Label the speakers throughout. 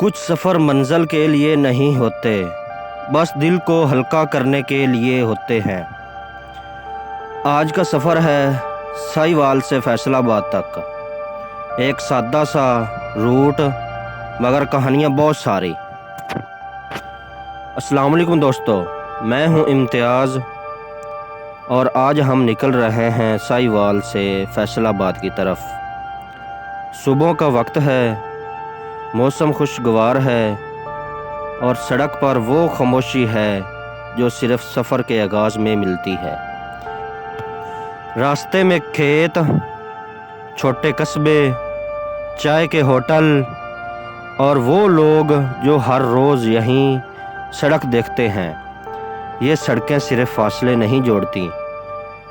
Speaker 1: کچھ سفر منزل کے لیے نہیں ہوتے، بس دل کو ہلکا کرنے کے لیے ہوتے ہیں۔ آج کا سفر ہے سائیوال سے فیصل آباد تک، ایک سادہ سا روٹ مگر کہانیاں بہت ساری۔ السلام علیکم دوستو، میں ہوں امتیاز اور آج ہم نکل رہے ہیں سائیوال سے فیصل آباد کی طرف۔ صبح کا وقت ہے، موسم خوشگوار ہے اور سڑک پر وہ خاموشی ہے جو صرف سفر کے آغاز میں ملتی ہے۔ راستے میں کھیت، چھوٹے قصبے، چائے کے ہوٹل اور وہ لوگ جو ہر روز یہیں سڑک دیکھتے ہیں۔ یہ سڑکیں صرف فاصلے نہیں جوڑتی،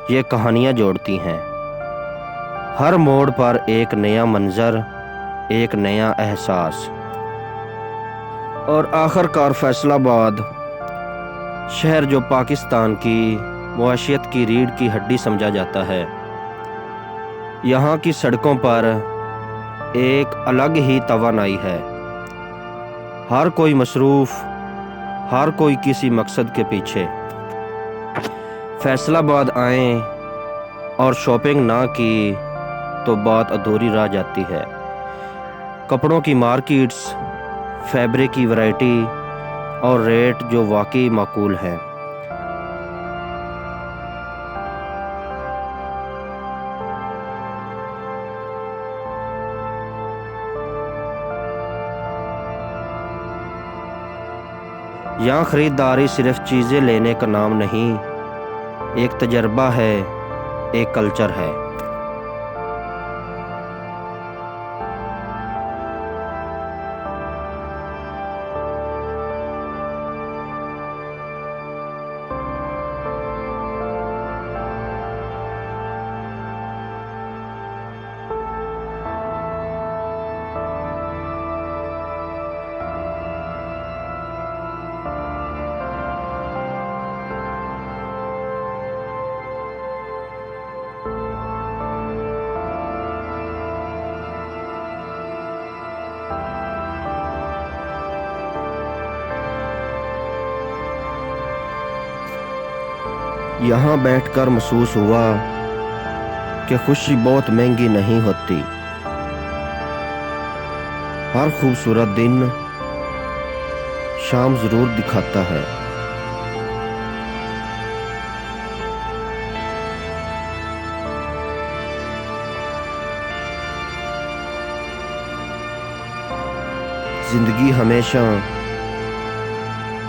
Speaker 1: یہ کہانیاں جوڑتی ہیں۔ ہر موڑ پر ایک نیا منظر، ایک نیا احساس۔ اور آخر کار فیصل آباد، شہر جو پاکستان کی معیشت کی ریڑھ کی ہڈی سمجھا جاتا ہے۔ یہاں کی سڑکوں پر ایک الگ ہی توانائی ہے، ہر کوئی مصروف، ہر کوئی کسی مقصد کے پیچھے۔ فیصل آباد آئیں اور شاپنگ نہ کی تو بات ادھوری رہ جاتی ہے۔ کپڑوں کی مارکیٹس، فیبرک کی ورائٹی اور ریٹ جو واقعی معقول ہیں۔ یہاں خریداری صرف چیزیں لینے کا نام نہیں، ایک تجربہ ہے، ایک کلچر ہے۔ یہاں بیٹھ کر محسوس ہوا کہ خوشی بہت مہنگی نہیں ہوتی۔ ہر خوبصورت دن شام ضرور دکھاتا ہے۔ زندگی ہمیشہ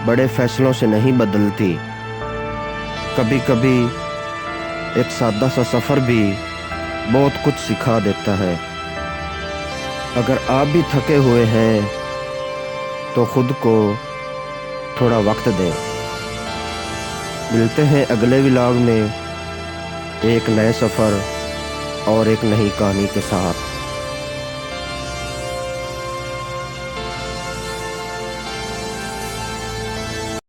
Speaker 1: بڑے فیصلوں سے نہیں بدلتی، کبھی کبھی ایک سادہ سا سفر بھی بہت کچھ سکھا دیتا ہے۔ اگر آپ بھی تھکے ہوئے ہیں تو خود کو تھوڑا وقت دیں۔ ملتے ہیں اگلے ولاگ میں ایک نئے سفر اور ایک نئی کہانی کے ساتھ۔